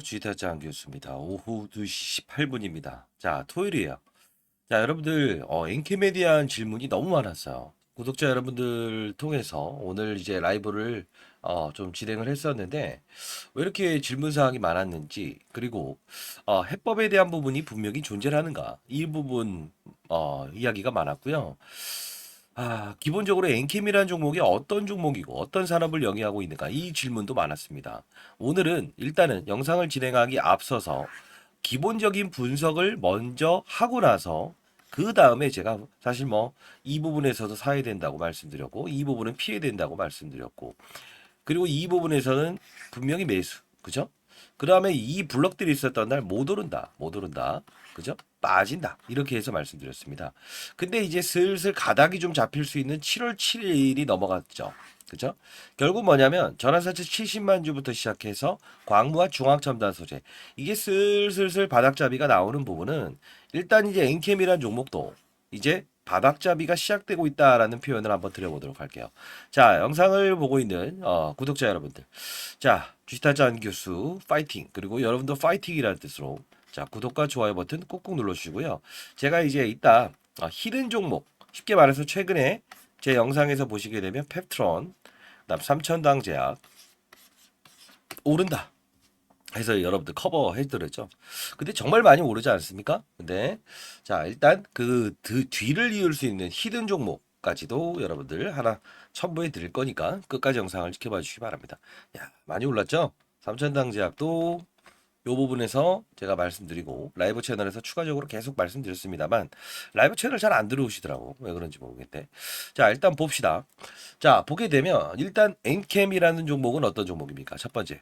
주식타장 교수입니다. 오후 2시 18분입니다. 자, 토요일이에요. 자, 여러분들, 엔캠에 대한 질문이 너무 많았어요. 구독자 여러분들 통해서 오늘 이제 라이브를 좀 진행을 했었는데, 왜 이렇게 질문 사항이 많았는지, 그리고 해법에 대한 부분이 분명히 존재하는가, 이 부분 이야기가 많았고요. 기본적으로 엔캠이라는 종목이 어떤 종목이고 어떤 산업을 영위하고 있는가 이 질문도 많았습니다. 오늘은 일단은 영상을 진행하기 앞서서 기본적인 분석을 먼저 하고 나서 그 다음에 제가 사실 뭐 이 부분에서도 사야 된다고 말씀드렸고 이 부분은 피해야 된다고 말씀드렸고 그리고 이 부분에서는 분명히 매수 그죠? 그 다음에 이 블럭들이 있었던 날 못 오른다 못 오른다 그죠? 빠진다 이렇게 해서 말씀드렸습니다. 근데 이제 슬슬 가닥이 좀 잡힐 수 있는 7월 7일이 넘어갔죠. 그죠? 결국 뭐냐면 전환사채 70만 주부터 시작해서 광무와 중앙첨단 소재 이게 슬슬 바닥잡이가 나오는 부분은 일단 이제 엔캠이란 종목도 이제 바닥잡이가 시작되고 있다라는 표현을 한번 드려보도록 할게요. 자, 영상을 보고 있는 구독자 여러분들, 자 주식타짜 교수 파이팅 그리고 여러분도 파이팅이라는 뜻으로 자 구독과 좋아요 버튼 꾹꾹 눌러주시고요. 제가 이제 이따 히든 종목 쉽게 말해서 최근에 제 영상에서 보시게 되면 펩트론 그다음 삼천당 제약 오른다 해서 여러분들 커버 해드렸죠. 근데 정말 많이 오르지 않습니까? 근데 자 일단 그 뒤를 이을 수 있는 히든 종목까지도 여러분들 하나 첨부해 드릴 거니까 끝까지 영상을 지켜봐 주시기 바랍니다. 야 많이 올랐죠? 삼천당 제약도 요 부분에서 제가 말씀드리고 라이브 채널에서 추가적으로 계속 말씀드렸습니다만 라이브 채널 잘 안 들어오시더라고 왜 그런지 모르겠네. 자 일단 봅시다. 자 보게 되면 일단 엔캠이라는 종목은 어떤 종목입니까? 첫 번째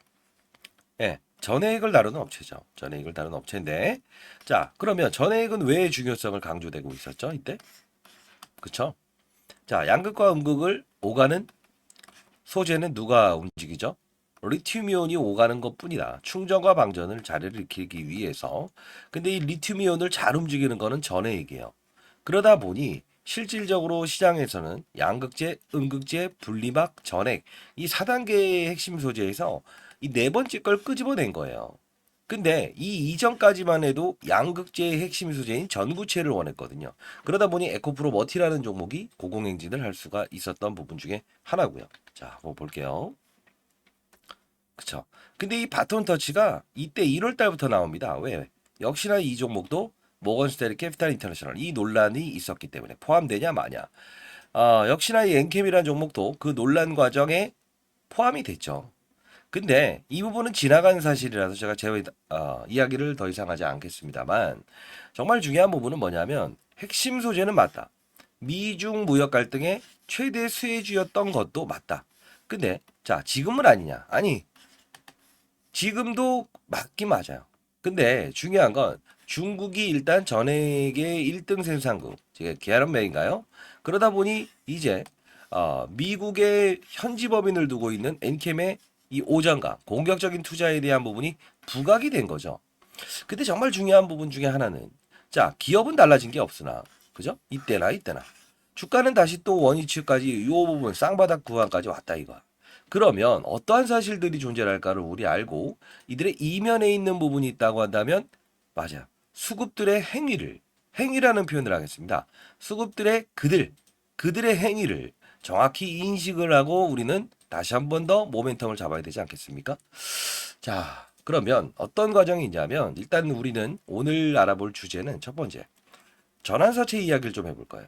예, 전해액을 다루는 업체죠. 전해액을 다루는 업체인데, 자, 그러면 전해액은 왜 중요성을 강조되고 있었죠? 이때? 그쵸? 자, 양극과 음극을 오가는 소재는 누가 움직이죠? 리튬이온이 오가는 것뿐이다. 충전과 방전을 자리를 익히기 위해서. 근데 이 리튬이온을 잘 움직이는 거는 전해액이에요. 그러다 보니 실질적으로 시장에서는 양극재, 음극재, 분리막, 전액 이 4단계의 핵심 소재에서 이 네 번째 걸 끄집어낸 거예요. 근데 이 이전까지만 해도 양극재의 핵심 소재인 전구체를 원했거든요. 그러다 보니 에코프로 머티라는 종목이 고공행진을 할 수가 있었던 부분 중에 하나고요. 자, 한번 볼게요. 그쵸. 근데 이 바톤 터치가 이때 1월 달부터 나옵니다. 왜? 역시나 이 종목도 모건 스탠리 캐피탈 인터내셔널 이 논란이 있었기 때문에 포함되냐 마냐. 역시나 이 엔캠이라는 종목도 그 논란 과정에 포함이 됐죠. 근데 이 부분은 지나간 사실이라서 제가 이야기를 더 이상 하지 않겠습니다만 정말 중요한 부분은 뭐냐면 핵심 소재는 맞다. 미중 무역 갈등의 최대 수혜주였던 것도 맞다. 근데 자 지금은 아니냐? 아니 지금도 맞긴 맞아요. 근데 중요한 건 중국이 일단 전액의 1등 생산국, 즉 계란매인가요? 그러다 보니 이제 미국의 현지 법인을 두고 있는 엔캠의 이 오전강 공격적인 투자에 대한 부분이 부각이 된 거죠. 근데 정말 중요한 부분 중에 하나는 자 기업은 달라진 게 없으나 그죠? 이때나 주가는 다시 또 원위치까지 이 부분 쌍바닥 구간까지 왔다 이거. 그러면 어떠한 사실들이 존재할까를 우리 알고 이들의 이면에 있는 부분이 있다고 한다면 맞아. 수급들의 행위라는 표현을 하겠습니다. 수급들의 그들의 행위를 정확히 인식을 하고 우리는 다시 한 번 더 모멘텀을 잡아야 되지 않겠습니까? 자, 그러면 어떤 과정이 있냐면 일단 우리는 오늘 알아볼 주제는 첫 번째 전환사채 이야기를 좀 해볼 거예요.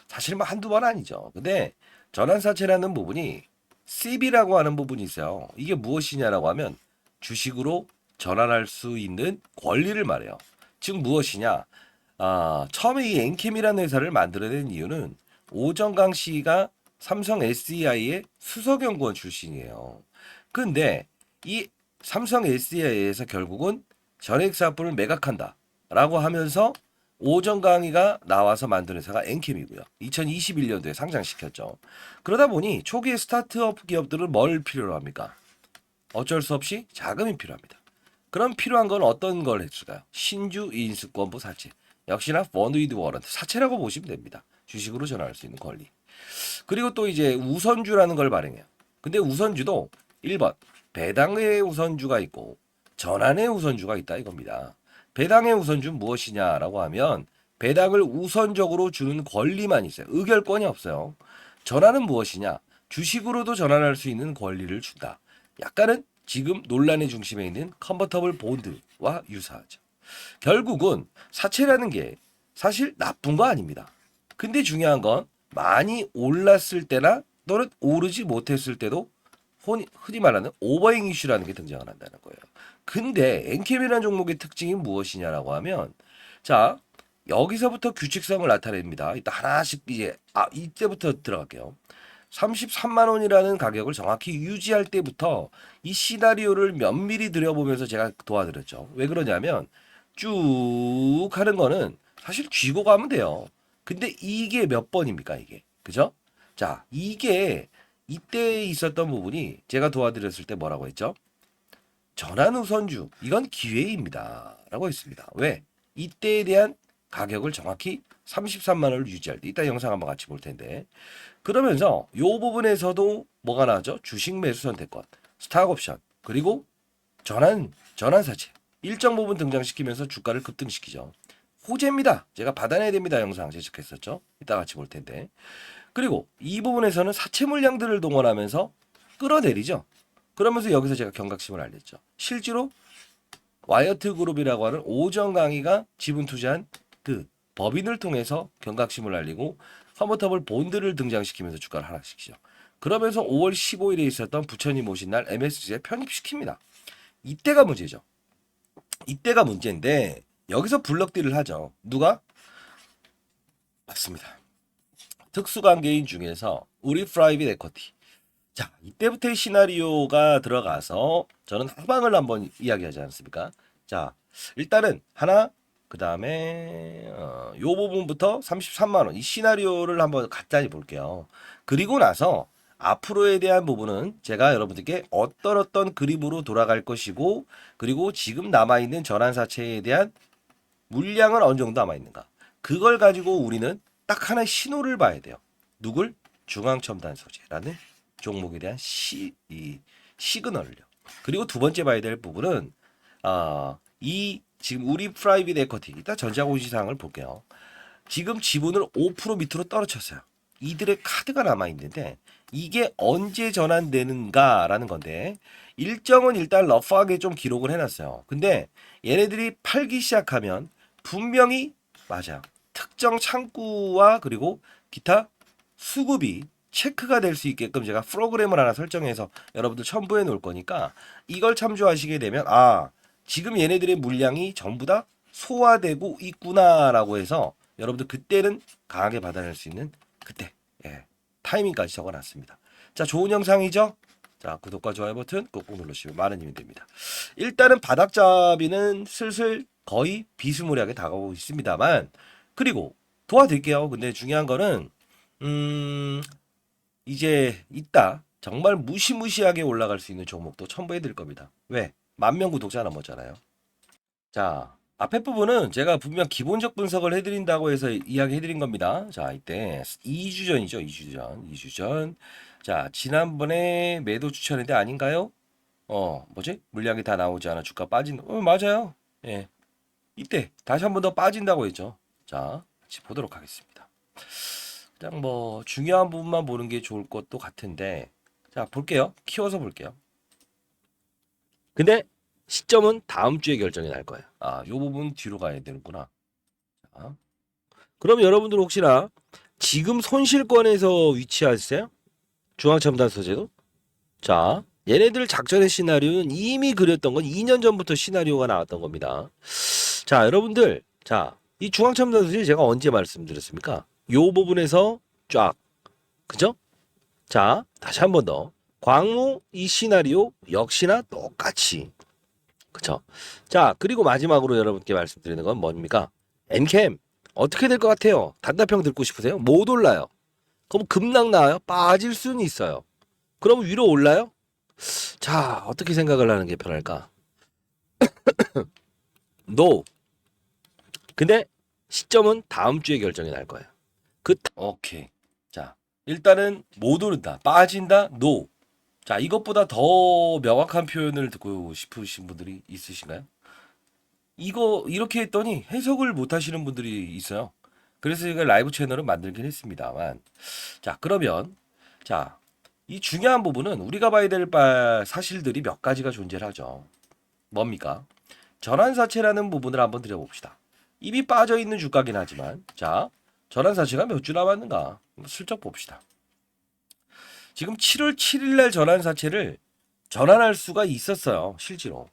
사실 뭐 한두 번 아니죠. 근데 전환사채라는 부분이 CB라고 하는 부분이 있어요. 이게 무엇이냐라고 하면 주식으로 전환할 수 있는 권리를 말해요. 즉 무엇이냐? 처음에 이 엔캠이라는 회사를 만들어낸 이유는 오정강 씨가 삼성 SEI의 수석연구원 출신이에요. 근데 이 삼성 SEI에서 결국은 전액사업부를 매각한다라고 하면서 오정강이가 나와서 만든 회사가 엔캠이고요. 2021년도에 상장시켰죠. 그러다 보니 초기에 스타트업 기업들은 뭘 필요로 합니까? 어쩔 수 없이 자금이 필요합니다. 그럼 필요한 건 어떤 걸 했을까요? 신주 인수권부 사채. 역시나 펀드 워런트 사채라고 보시면 됩니다. 주식으로 전환할 수 있는 권리. 그리고 또 이제 우선주라는 걸 발행해요. 근데 우선주도 1번 배당의 우선주가 있고 전환의 우선주가 있다 이겁니다. 배당의 우선주는 무엇이냐라고 하면 배당을 우선적으로 주는 권리만 있어요. 의결권이 없어요. 전환은 무엇이냐? 주식으로도 전환할 수 있는 권리를 준다. 약간은 지금 논란의 중심에 있는 컨버터블 본드와 유사하죠. 결국은 사채라는 게 사실 나쁜 거 아닙니다. 근데 중요한 건 많이 올랐을 때나 또는 오르지 못했을 때도 흔히 말하는 오버행 이슈라는 게 등장을 한다는 거예요. 근데 엔캠이라는 종목의 특징이 무엇이냐라고 하면 자 여기서부터 규칙성을 나타냅니다. 이따 하나씩 이제 이때부터 들어갈게요. 33만 원이라는 가격을 정확히 유지할 때부터 이 시나리오를 면밀히 들여보면서 제가 도와드렸죠. 왜 그러냐면 쭉 하는 거는 사실 쥐고 가면 돼요. 근데 이게 몇 번입니까, 이게? 그죠? 자, 이게 이때 있었던 부분이 제가 도와드렸을 때 뭐라고 했죠? 전환 우선주, 이건 기회입니다. 라고 했습니다. 왜? 이때에 대한 가격을 정확히 33만 원을 유지할 때, 이따 영상 한번 같이 볼 텐데. 그러면서 요 부분에서도 뭐가 나왔죠? 주식 매수 선택권, 스탁 옵션, 그리고 전환 사채. 일정 부분 등장시키면서 주가를 급등시키죠. 호재입니다. 제가 받아내야 됩니다. 영상 제작했었죠. 이따 같이 볼 텐데. 그리고 이 부분에서는 사채 물량들을 동원하면서 끌어내리죠. 그러면서 여기서 제가 경각심을 알렸죠. 실제로 와이어트 그룹이라고 하는 오전 강의가 지분 투자한 그 법인을 통해서 경각심을 알리고 컨버터블 본드를 등장시키면서 주가를 하락시키죠. 그러면서 5월 15일에 있었던 부처님 오신 날 MSC에 편입시킵니다. 이때가 문제죠. 이때가 문제인데 여기서 블럭딜을 하죠. 누가? 맞습니다. 특수관계인 중에서 우리 프라이빗 에쿼티. 자, 이때부터의 시나리오가 들어가서 저는 하방을 한번 이야기하지 않습니까? 자, 일단은 하나, 그 다음에 요 부분부터 33만 원 이 시나리오를 한번 간단히 볼게요. 그리고 나서 앞으로에 대한 부분은 제가 여러분들께 어떤 그림으로 돌아갈 것이고 그리고 지금 남아있는 전환사채에 대한 물량은 어느 정도 남아있는가 그걸 가지고 우리는 딱 하나의 신호를 봐야 돼요. 누굴? 중앙첨단소재라는 종목에 대한 시그널을요. 그리고 두 번째 봐야 될 부분은 이 지금 우리 프라이빗 에쿼티 이따 전자공시사항을 볼게요. 지금 지분을 5% 밑으로 떨어졌어요. 이들의 카드가 남아 있는데 이게 언제 전환되는가라는 건데 일정은 일단 러프하게 좀 기록을 해놨어요. 근데 얘네들이 팔기 시작하면 분명히 맞아요. 특정 창구와 그리고 기타 수급이 체크가 될 수 있게끔 제가 프로그램을 하나 설정해서 여러분들 첨부해 놓을 거니까 이걸 참조하시게 되면 지금 얘네들의 물량이 전부 다 소화되고 있구나라고 해서 여러분들 그때는 강하게 받아낼 수 있는 그때 타이밍까지 적어놨습니다. 자, 좋은 영상이죠? 자, 구독과 좋아요 버튼 꼭꼭 눌러주시면 많은 힘이 됩니다. 일단은 바닥잡이는 슬슬 거의 비스무리하게 다가오고 있습니다만 그리고 도와드릴게요. 근데 중요한 거는 이제 이따 정말 무시무시하게 올라갈 수 있는 종목도 첨부해 드릴 겁니다. 왜? 10,000명 구독자 넘었잖아요. 자, 앞에 부분은 제가 분명 기본적 분석을 해드린다고 해서 이야기해드린 겁니다. 자, 이때 2주 전이죠. 2주 전. 자, 지난번에 매도 추천인데 아닌가요? 뭐지? 물량이 다 나오지 않아 주가 빠진. 맞아요. 예. 이때 다시 한 번 더 빠진다고 했죠. 자, 같이 보도록 하겠습니다. 그냥 뭐 중요한 부분만 보는 게 좋을 것도 같은데. 자, 볼게요. 키워서 볼게요. 근데 시점은 다음 주에 결정이 날 거예요. 요 부분 뒤로 가야 되는구나. 자, 그럼 여러분들 혹시나 지금 손실권에서 위치하세요? 중앙첨단소재도? 자, 얘네들 작전의 시나리오는 이미 그렸던 건 2년 전부터 시나리오가 나왔던 겁니다. 자, 여러분들, 자, 이 중앙첨단소재 제가 언제 말씀드렸습니까? 요 부분에서 쫙, 그죠? 자, 다시 한 번 더. 광무 이 시나리오 역시나 똑같이 그쵸? 자, 그리고 마지막으로 여러분께 말씀드리는 건 뭡니까? 엔캠 어떻게 될 것 같아요? 단답형 듣고 싶으세요? 못 올라요. 그럼 급락 나와요? 빠질 수는 있어요. 그럼 위로 올라요? 자, 어떻게 생각을 하는 게 편할까? No. 근데 시점은 다음 주에 결정이 날 거예요. 오케이. 자, 일단은 못 오른다. 빠진다. No. 자, 이것보다 더 명확한 표현을 듣고 싶으신 분들이 있으신가요? 이거 이렇게 했더니 해석을 못 하시는 분들이 있어요. 그래서 제가 라이브 채널을 만들긴 했습니다만. 자, 그러면 자, 이 중요한 부분은 우리가 봐야 될 사실들이 몇 가지가 존재를 하죠. 뭡니까? 전환사채라는 부분을 한번 드려봅시다. 이미 빠져 있는 주가긴 하지만, 자, 전환사채가 몇 주 남았는가? 슬쩍 봅시다. 지금 7월 7일 날 전환사채를 전환할 수가 있었어요. 실제로.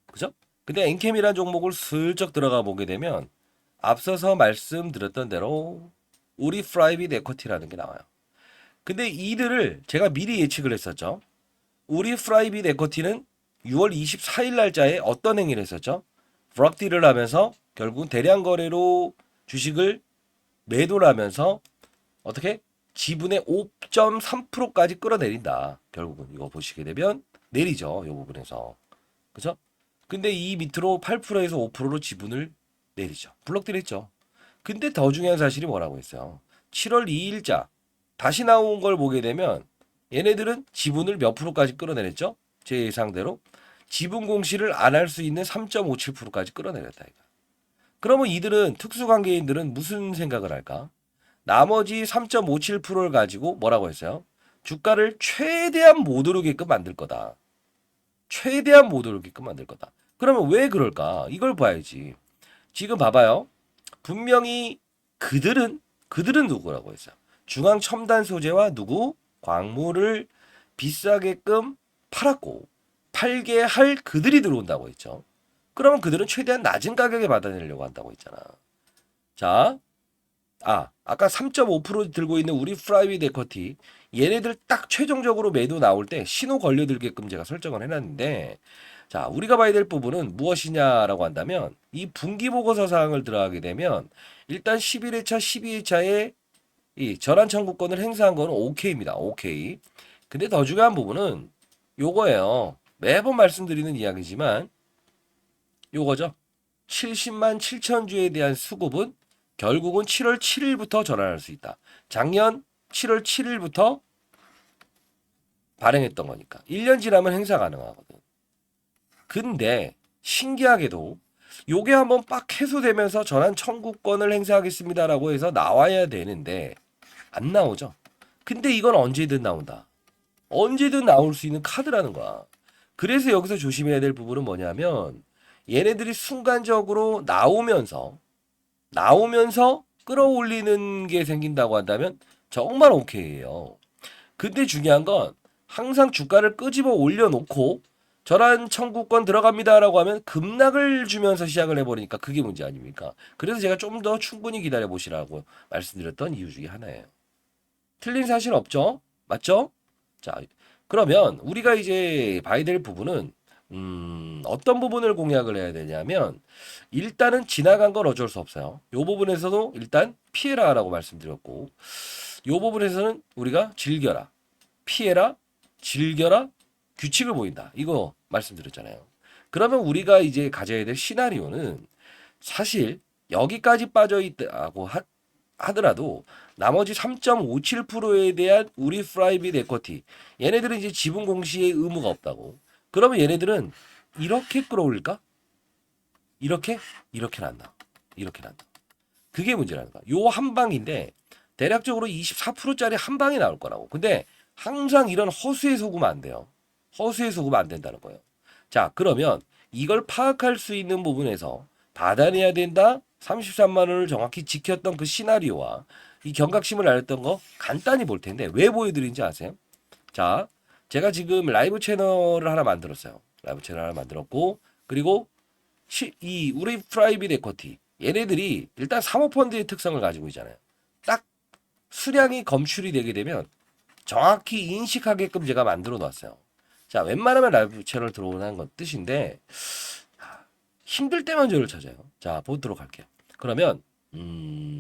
그죠? 근데 엔캠이라는 종목을 슬쩍 들어가 보게 되면 앞서서 말씀드렸던 대로 우리 프라이빗 에쿼티라는 게 나와요. 근데 이들을 제가 미리 예측을 했었죠. 우리 프라이빗 에쿼티는 6월 24일 날짜에 어떤 행위를 했었죠? 브럭딜을 하면서 결국 대량 거래로 주식을 매도를 하면서 어떻게 지분의 5.3%까지 끌어내린다. 결국은 이거 보시게 되면 내리죠. 이 부분에서. 그죠? 근데 이 밑으로 8%에서 5%로 지분을 내리죠. 블록딜 했죠. 근데 더 중요한 사실이 뭐라고 했어요. 7월 2일자 다시 나온 걸 보게 되면 얘네들은 지분을 몇 프로까지 끌어내렸죠? 제 예상대로 지분 공시를 안 할 수 있는 3.57%까지 끌어내렸다. 이거. 그러면 이들은 특수관계인들은 무슨 생각을 할까? 나머지 3.57%를 가지고 뭐라고 했어요? 주가를 최대한 못 오르게끔 만들 거다. 최대한 못 오르게끔 만들 거다. 그러면 왜 그럴까? 이걸 봐야지. 지금 봐봐요. 분명히 그들은 누구라고 했어요? 중앙 첨단 소재와 누구? 광물을 비싸게끔 팔았고 팔게 할 그들이 들어온다고 했죠. 그러면 그들은 최대한 낮은 가격에 받아내려고 한다고 했잖아. 자, 아까 3.5% 들고 있는 우리 프라이빗 에쿼티 얘네들 딱 최종적으로 매도 나올 때 신호 걸려들게끔 제가 설정을 해놨는데 자, 우리가 봐야 될 부분은 무엇이냐라고 한다면 이 분기보고서 사항을 들어가게 되면 일단 11회차, 12회차에 이 전환 청구권을 행사한 거는 오케이입니다. 오케이. 근데 더 중요한 부분은 요거예요. 매번 말씀드리는 이야기지만 요거죠. 70만 7천 주에 대한 수급은 결국은 7월 7일부터 전환할 수 있다. 작년 7월 7일부터 발행했던 거니까 1년 지나면 행사 가능하거든. 근데 신기하게도 요게 한번 빡 해소되면서 전환 청구권을 행사하겠습니다라고 해서 나와야 되는데 안 나오죠. 근데 이건 언제든 나온다. 언제든 나올 수 있는 카드라는 거야. 그래서 여기서 조심해야 될 부분은 뭐냐면 얘네들이 순간적으로 나오면서 끌어올리는 게 생긴다고 한다면 정말 오케이예요. 근데 중요한 건 항상 주가를 끄집어 올려놓고 전환 청구권 들어갑니다라고 하면 급락을 주면서 시작을 해버리니까 그게 문제 아닙니까? 그래서 제가 좀 더 충분히 기다려 보시라고 말씀드렸던 이유 중에 하나예요. 틀린 사실 없죠? 맞죠? 자, 그러면 우리가 이제 봐야 될 부분은 어떤 부분을 공략을 해야 되냐면 일단은 지나간 건 어쩔 수 없어요. 이 부분에서도 일단 피해라라고 말씀드렸고 이 부분에서는 우리가 즐겨라, 피해라, 즐겨라, 규칙을 보인다. 이거 말씀드렸잖아요. 그러면 우리가 이제 가져야 될 시나리오는 사실 여기까지 빠져 있다고 하더라도 나머지 3.57%에 대한 우리 프라이빗 에쿼티 얘네들은 이제 지분 공시의 의무가 없다고. 그러면 얘네들은 이렇게 끌어올릴까? 이렇게 난다. 이렇게 난다. 그게 문제라는 거야. 요 한 방인데 대략적으로 24%짜리 한 방이 나올 거라고. 근데 항상 이런 허수에 속으면 안 돼요. 허수에 속으면 안 된다는 거예요. 자, 그러면 이걸 파악할 수 있는 부분에서 받아내야 된다. 33만 원을 정확히 지켰던 그 시나리오와 이 경각심을 알렸던 거 간단히 볼 텐데 왜 보여드린지 아세요? 자, 제가 지금 라이브 채널을 하나 만들었어요. 라이브 채널 하나 만들었고 그리고 이 우리 프라이빗 에쿼티 얘네들이 일단 사모펀드의 특성을 가지고 있잖아요. 딱 수량이 검출이 되게 되면 정확히 인식하게끔 제가 만들어 놨어요. 자, 웬만하면 라이브 채널 들어오는 건 뜻인데 힘들 때만 저를 찾아요. 자, 보도록 할게요. 그러면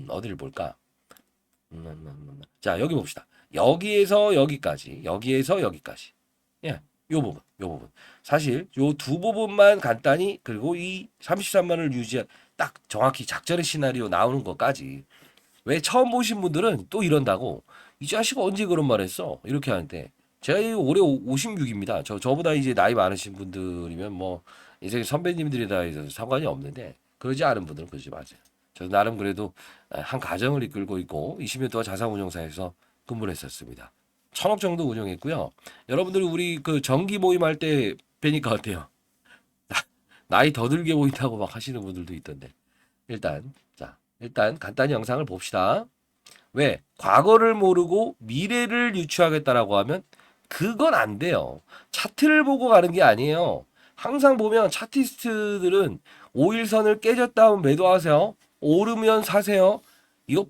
어디를 볼까? 자, 여기 봅시다. 여기에서 여기까지, 여기에서 여기까지. 예, 요 부분, 요 부분. 사실 요 두 부분만 간단히 그리고 이 33만 원을 유지한 딱 정확히 작전의 시나리오 나오는 것까지. 왜 처음 보신 분들은 또 이런다고 이 자식 언제 그런 말 했어? 이렇게 하는데 제가 올해 56입니다. 저보다 이제 나이 많으신 분들이면 뭐 인생 선배님들이다 해서 상관이 없는데 그러지 않은 분들은 그러지 마세요. 저도 나름 그래도 한 가정을 이끌고 있고 20년 동안 자산운용사에서 근무를 했었습니다. 1,000억 정도 운용했고요. 여러분들 우리 그 정기 모임할 때 뵈니까 어때요? 나이 더 들게 보인다고 막 하시는 분들도 있던데. 일단 간단히 영상을 봅시다. 왜? 과거를 모르고 미래를 유추하겠다라고 하면 그건 안 돼요. 차트를 보고 가는 게 아니에요. 항상 보면 차티스트들은 5일선을 깨졌다 하면 매도하세요. 오르면 사세요. 이거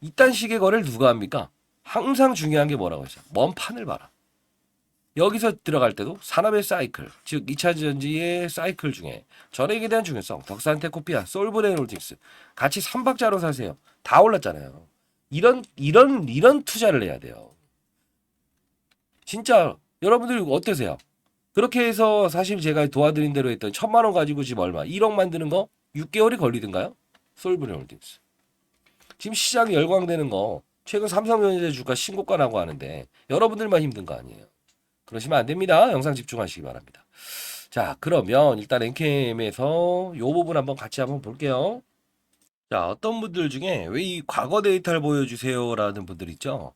이딴 식의 거래를 누가 합니까? 항상 중요한 게 뭐라고 했어요? 먼 판을 봐라. 여기서 들어갈 때도 산업의 사이클, 즉 2차 전지의 사이클 중에 전액에 대한 중요성, 덕산테코피아, 솔브레놀딩스 같이 3박자로 사세요. 다 올랐잖아요. 이런 투자를 해야 돼요. 진짜 여러분들 어떠세요? 그렇게 해서 사실 제가 도와드린 대로 했던 1,000만 원 가지고 지금 얼마? 1억 만드는 거 6개월이 걸리던가요? 솔브레놀딩스. 지금 시장이 열광되는 거 최근 삼성전자 주가 신고가 나고 하는데 여러분들만 힘든 거 아니에요. 그러시면 안 됩니다. 영상 집중하시기 바랍니다. 자, 그러면 일단 엔캠에서 요 부분 한번 같이 한번 볼게요. 자, 어떤 분들 중에 왜 이 과거 데이터를 보여주세요라는 분들 있죠?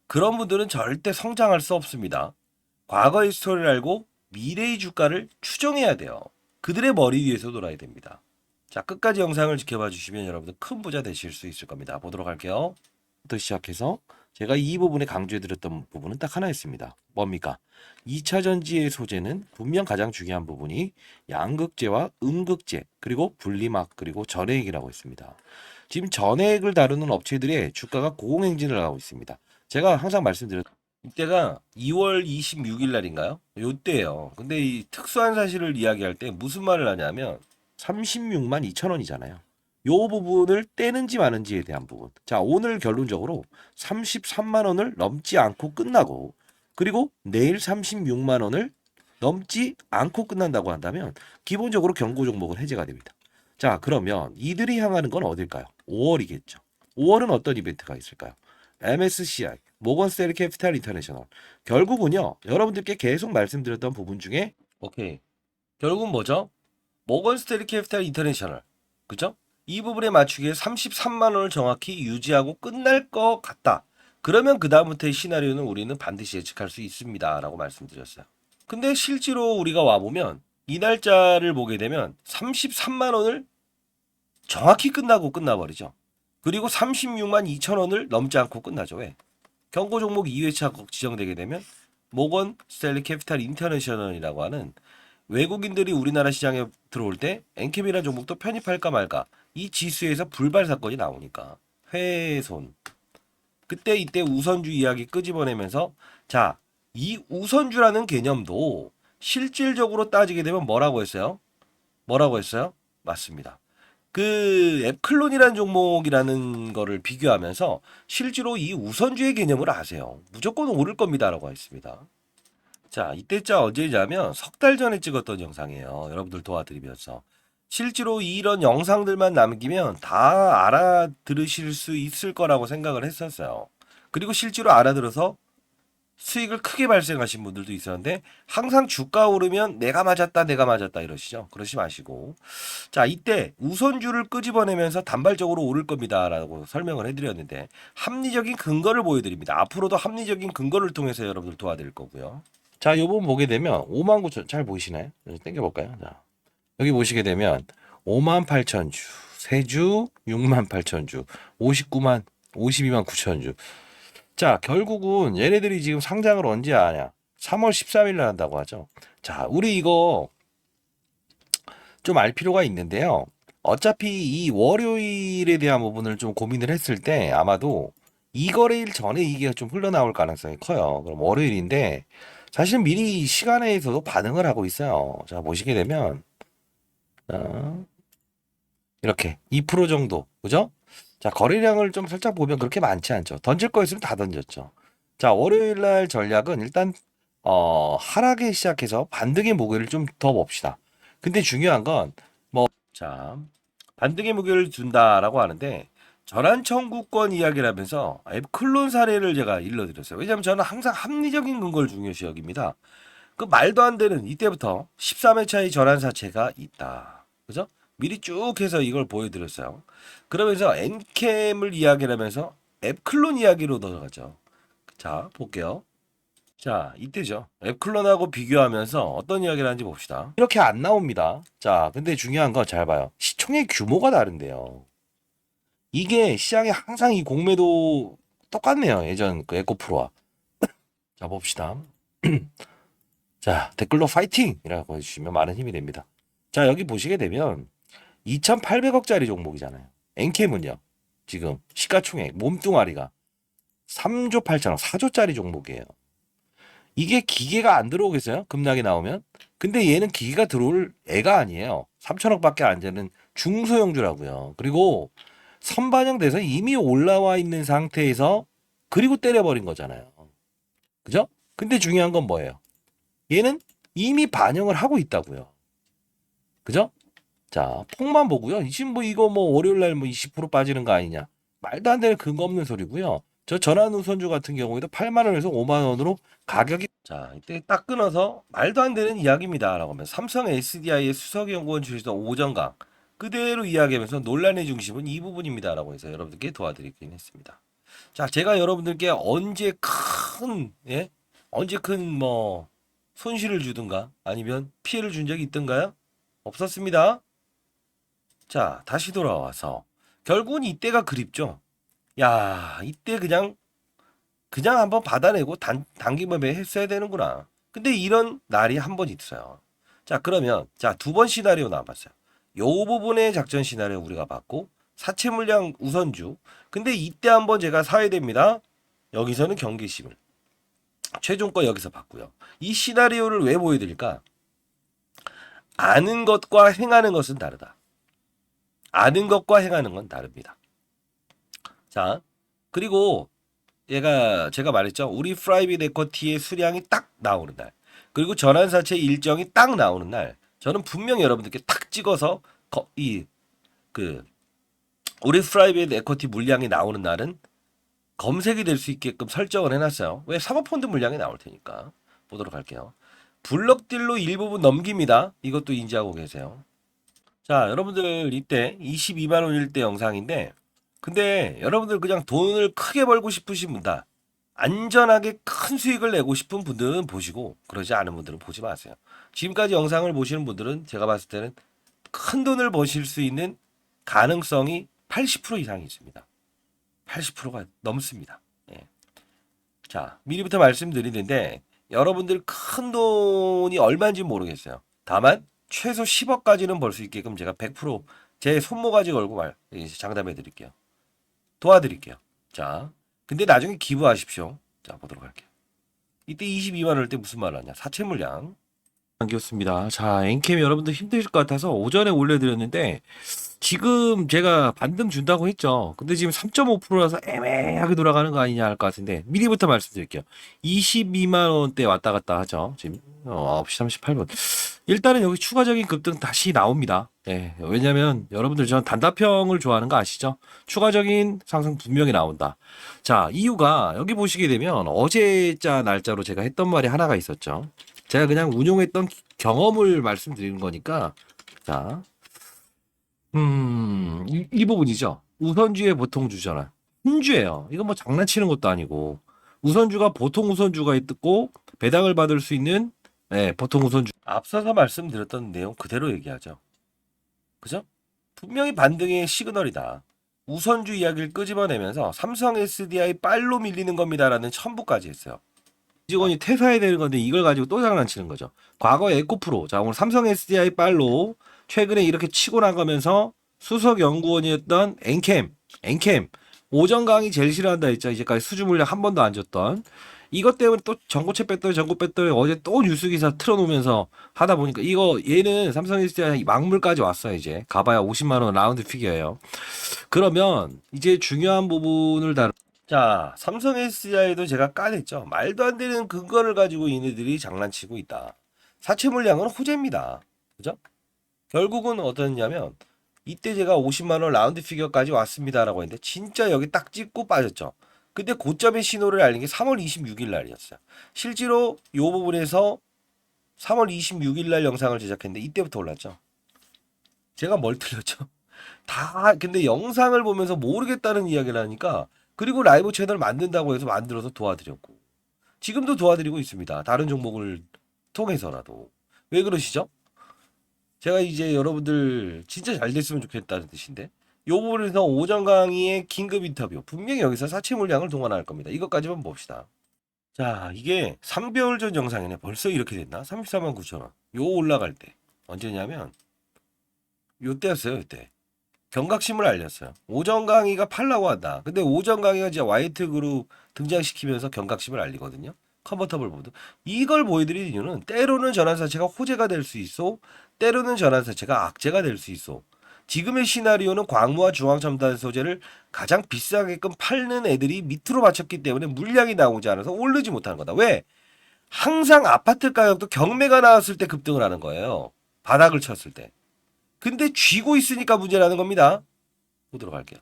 그런 분들은 절대 성장할 수 없습니다. 과거의 스토리를 알고 미래의 주가를 추정해야 돼요. 그들의 머리 위에서 놀아야 됩니다. 자, 끝까지 영상을 지켜봐 주시면 여러분들 큰 부자 되실 수 있을 겁니다. 보도록 할게요. 부터 시작해서 제가 이 부분에 강조해드렸던 부분은 딱 하나 있습니다. 뭡니까? 2차 전지의 소재는 분명 가장 중요한 부분이 양극재와 음극재 그리고 분리막 그리고 전해액이라고 있습니다. 지금 전해액을 다루는 업체들의 주가가 고공행진을 하고 있습니다. 제가 항상 말씀드렸 이때가 2월 26일 날인가요? 요때예요. 근데 이 특수한 사실을 이야기할 때 무슨 말을 하냐면 36만 2천 원이잖아요. 요 부분을 떼는지 마는지에 대한 부분. 자, 오늘 결론적으로 33만 원을 넘지 않고 끝나고 그리고 내일 36만 원을 넘지 않고 끝난다고 한다면 기본적으로 경고 종목은 해제가 됩니다. 자, 그러면 이들이 향하는 건 어딜까요? 5월이겠죠. 5월은 어떤 이벤트가 있을까요? MSCI, 모건스탠리 캐피탈 인터내셔널. 결국은요, 여러분들께 계속 말씀드렸던 부분 중에 오케이. 결국은 뭐죠? 모건스탠리 캐피탈 인터내셔널. 그죠? 이 부분에 맞추기 위해 33만 원을 정확히 유지하고 끝날 것 같다. 그러면 그 다음부터의 시나리오는 우리는 반드시 예측할 수 있습니다라고 말씀드렸어요. 근데 실제로 우리가 와보면 이 날짜를 보게 되면 33만 원을 정확히 끝나고 끝나버리죠. 그리고 36만 2천 원을 넘지 않고 끝나죠. 왜? 경고 종목 2회차 지정되게 되면 모건 스탠리 캐피탈 인터내셔널이라고 하는 외국인들이 우리나라 시장에 들어올 때 엔캠이라는 종목도 편입할까 말까 이 지수에서 불발 사건이 나오니까 훼손 그때 이때 우선주 이야기 끄집어내면서 자, 이 우선주라는 개념도 실질적으로 따지게 되면 뭐라고 했어요? 뭐라고 했어요? 맞습니다. 그 앱클론이라는 종목이라는 거를 비교하면서 실제로 이 우선주의 개념을 아세요. 무조건 오를 겁니다라고 했습니다. 자, 이때자 언제냐면 석 달 전에 찍었던 영상이에요. 여러분들 도와드리면서. 실제로 이런 영상들만 남기면 다 알아들으실 수 있을 거라고 생각을 했었어요. 그리고 실제로 알아들어서 수익을 크게 발생하신 분들도 있었는데 항상 주가 오르면 내가 맞았다 이러시죠. 그러지 마시고. 자, 이때 우선주를 끄집어내면서 단발적으로 오를 겁니다라고 설명을 해드렸는데 합리적인 근거를 보여드립니다. 앞으로도 합리적인 근거를 통해서 여러분들 도와드릴 거고요. 자, 요 부분 보게 되면 5만 9천 잘 보이시나요? 땡겨볼까요? 자, 여기 보시게 되면 5만 8천 주, 세주 6만 8천 주, 59만 52만 9천 주. 자, 결국은 얘네들이 지금 상장을 언제 하냐? 3월 13일 날 한다고 하죠. 자, 우리 이거 좀 알 필요가 있는데요. 어차피 이 월요일에 대한 부분을 좀 고민을 했을 때 아마도 이 거래일 전에 이게 좀 흘러나올 가능성이 커요. 그럼 월요일인데 사실 미리 시간에서도 반응을 하고 있어요. 자, 보시게 되면 이렇게 2% 정도, 그죠? 자, 거래량을 좀 살짝 보면 그렇게 많지 않죠. 던질 거였으면 다 던졌죠. 자, 월요일 날 전략은 일단 하락에 시작해서 반등의 무게를 좀 더 봅시다. 근데 중요한 건 자, 반등의 무게를 둔다라고 하는데 전환 청구권 이야기를 하면서 앱 클론 사례를 제가 일러드렸어요. 왜냐하면 저는 항상 합리적인 근거를 중요시 여깁니다. 그 말도 안 되는 이때부터 13회차의 전환사채가 있다. 그죠? 미리 쭉 해서 이걸 보여드렸어요. 그러면서 엔캠을 이야기를 하면서 앱 클론 이야기로 넘어가죠. 자, 볼게요. 자, 이때죠. 앱 클론하고 비교하면서 어떤 이야기를 하는지 봅시다. 이렇게 안 나옵니다. 자, 근데 중요한 건 잘 봐요. 시총의 규모가 다른데요. 이게 시장에 항상 이 공매도 똑같네요. 예전 그 에코프로와. 자, 봅시다. 자, 댓글로 파이팅이라고 해주시면 많은 힘이 됩니다. 자, 여기 보시게 되면 2,800억짜리 종목이잖아요. 엔캠은요. 지금 시가총액 몸뚱아리가 3조 8천억, 4조짜리 종목이에요. 이게 기계가 안 들어오겠어요? 급락이 나오면? 근데 얘는 기계가 들어올 애가 아니에요. 3천억밖에 안 되는 중소형주라고요. 그리고 선반영돼서 이미 올라와 있는 상태에서 그리고 때려버린 거잖아요. 그죠? 근데 중요한 건 뭐예요? 얘는 이미 반영을 하고 있다고요. 그죠? 자, 폭만 보고요. 지금 뭐 이거 뭐 월요일 날 뭐 20% 빠지는 거 아니냐. 말도 안 되는 근거 없는 소리고요. 저 전환 우선주 같은 경우에도 8만 원에서 5만 원으로 가격이 자, 이때 딱 끊어서 말도 안 되는 이야기입니다라고 하면 삼성 SDI의 수석연구원 출신던 오정강 그대로 이야기하면서 논란의 중심은 이 부분입니다라고 해서 여러분들께 도와드리긴 했습니다. 자, 제가 여러분들께 언제 큰 뭐 손실을 주든가 아니면 피해를 준 적이 있던가요? 없었습니다. 자, 다시 돌아와서 결국은 이때가 그립죠. 야, 이때 그냥 한번 받아내고 단기범에 했어야 되는구나. 근데 이런 날이 한 번 있어요. 자, 그러면 자, 두 번 시나리오 나와봤어요. 요 부분의 작전 시나리오 우리가 봤고 사채 물량 우선주. 근데 이때 한번 제가 사야 됩니다. 여기서는 경계심을 최종 거 여기서 봤고요. 이 시나리오를 왜 보여드릴까? 아는 것과 행하는 것은 다르다. 아는 것과 행하는 건 다릅니다. 자, 그리고 제가 말했죠. 우리 프라이빗 에쿼티의 수량이 딱 나오는 날. 그리고 전환사채 일정이 딱 나오는 날. 저는 분명히 여러분들께 탁 찍어서 우리 프라이빗 에쿼티 물량이 나오는 날은 검색이 될 수 있게끔 설정을 해놨어요. 왜? 사모펀드 물량이 나올 테니까. 보도록 할게요. 블럭딜로 일부분 넘깁니다. 이것도 인지하고 계세요. 자, 여러분들 이때 22만 원일 때 영상인데 근데 여러분들 그냥 돈을 크게 벌고 싶으신 분다. 안전하게 큰 수익을 내고 싶은 분들은 보시고 그러지 않은 분들은 보지 마세요. 지금까지 영상을 보시는 분들은 제가 봤을 때는 큰 돈을 버실 수 있는 가능성이 80% 이상이 있습니다. 80%가 넘습니다. 예. 자, 미리부터 말씀드리는데 여러분들 큰 돈이 얼마인지 모르겠어요. 다만 최소 10억까지는 벌 수 있게끔 제가 100%제 손모가지 걸고 장담해 드릴게요. 도와드릴게요. 자, 근데 나중에 기부하십시오. 자, 보도록 할게요. 이때 22만 원일 때 무슨 말 하냐? 사채 물량. 안겼습니다. 자, 엔캠 여러분들 힘드실 것 같아서 오전에 올려드렸는데 지금 제가 반등 준다고 했죠. 근데 지금 3.5%라서 애매하게 돌아가는 거 아니냐 할 것 같은데 미리부터 말씀드릴게요. 22만 원대 왔다 갔다 하죠. 지금 9시 38분. 일단은 여기 추가적인 급등 다시 나옵니다. 네, 왜냐면 여러분들 전 단답형을 좋아하는 거 아시죠? 추가적인 상승 분명히 나온다. 자, 이유가 여기 보시게 되면 어제자 날짜로 제가 했던 말이 하나가 있었죠. 제가 그냥 운용했던 경험을 말씀드리는 거니까 자, 이 부분이죠. 우선주의 보통 주잖아. 흔주예요. 이거 뭐 장난치는 것도 아니고 우선주가 보통 우선주가 있고 배당을 받을 수 있는 보통 우선주. 앞서서 말씀드렸던 내용 그대로 얘기하죠. 그죠? 분명히 반등의 시그널이다. 우선주 이야기를 끄집어내면서 삼성 SDI 빨로 밀리는 겁니다라는 첨부까지 했어요. 직원이 퇴사해야 되는 건데 이걸 가지고 또 장난치는 거죠. 과거 에코프로, 자 오늘 삼성 SDI 빨로 최근에 이렇게 치고 나가면서 수석 연구원이었던 엔캠 오정강이 제일 싫어한다 했죠. 이제까지 수주 물량 한 번도 안 줬던 이것 때문에 또 전고체 뺐더니 어제 또 뉴스 기사 틀어놓으면서 하다 보니까 이거 얘는 삼성 SDI 막물까지 왔어요. 이제 가봐야 50만 원 라운드 피겨예요. 그러면 이제 중요한 부분을 자, 삼성 SDI도 제가 까냈죠. 말도 안 되는 근거를 가지고 얘네들이 장난치고 있다. 사채 물량은 호재입니다. 그죠? 결국은 어떠냐면 이때 제가 50만 원 라운드 피겨까지 왔습니다라고 했는데 진짜 여기 딱 찍고 빠졌죠. 근데 고점의 신호를 알린 게 3월 26일 날이었어요. 실제로 이 부분에서 3월 26일 날 영상을 제작했는데 이때부터 올랐죠. 제가 뭘 틀렸죠? 다 근데 영상을 보면서 모르겠다는 이야기를 하니까 그리고 라이브 채널 만든다고 해서 만들어서 도와드렸고 지금도 도와드리고 있습니다. 다른 종목을 통해서라도. 왜 그러시죠? 제가 이제 여러분들 진짜 잘 됐으면 좋겠다는 뜻인데 요 부분에서 오전 강의의 긴급 인터뷰 분명히 여기서 사채 물량을 동원할 겁니다. 이것까지만 봅시다. 자, 이게 3개월 전 영상이네. 벌써 이렇게 됐나? 34만 9천 원. 요 올라갈 때 언제냐면 요때였어요. 요때 경각심을 알렸어요. 오전 강의가 팔라고 한다. 근데 오전 강의가 이제 화이트 그룹 등장시키면서 경각심을 알리거든요. 컨버터블 보드. 이걸 보여드린 이유는 때로는 전환사채가 호재가 될 수 있어. 때로는 전환사채가 악재가 될 수 있어. 지금의 시나리오는 광무와 중앙첨단 소재를 가장 비싸게끔 팔는 애들이 밑으로 맞췄기 때문에 물량이 나오지 않아서 오르지 못하는 거다. 왜? 항상 아파트 가격도 경매가 나왔을 때 급등을 하는 거예요. 바닥을 쳤을 때. 근데 쥐고 있으니까 문제라는 겁니다. 보도록 할게요.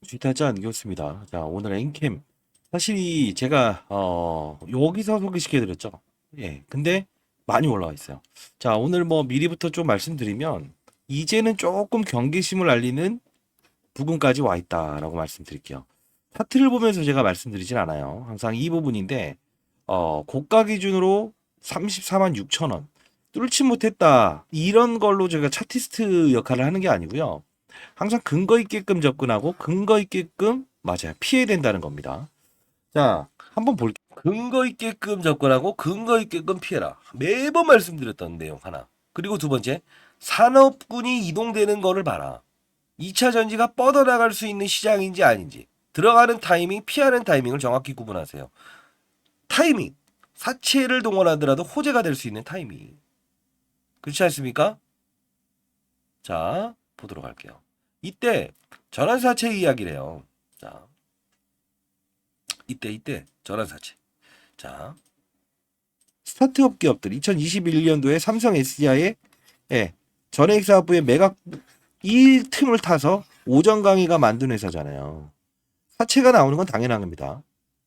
쥐타지 않겠습니다. 자, 오늘 엔캠. 사실 제가 여기서 소개시켜 드렸죠. 예. 근데 많이 올라와 있어요. 자, 오늘 뭐 미리부터 좀 말씀드리면 이제는 조금 경계심을 알리는 부근까지 와 있다라고 말씀드릴게요. 차트를 보면서 제가 말씀드리진 않아요. 항상 이 부분인데 고가 기준으로 34만 6천 원 뚫지 못했다 이런 걸로 제가 차티스트 역할을 하는 게 아니고요. 항상 근거 있게끔 접근하고 근거 있게끔 맞아요. 피해야 된다는 겁니다. 자, 한번 볼게요. 근거 있게끔 접근하고 근거 있게끔 피해라. 매번 말씀드렸던 내용 하나. 그리고 두 번째, 산업군이 이동되는 거를 봐라. 2차 전지가 뻗어나갈 수 있는 시장인지 아닌지. 들어가는 타이밍, 피하는 타이밍을 정확히 구분하세요. 타이밍. 사채를 동원하더라도 호재가 될 수 있는 타이밍. 그렇지 않습니까? 자, 보도록 할게요. 이때 전환사채 이야기래요. 자, 이때 전환사채. 자, 스타트업 기업들 2021년도에 삼성 SDI의 전액 사업부의 매각 이 틈을 타서 오전 강의가 만든 회사잖아요. 사채가 나오는 건 당연한 겁니다.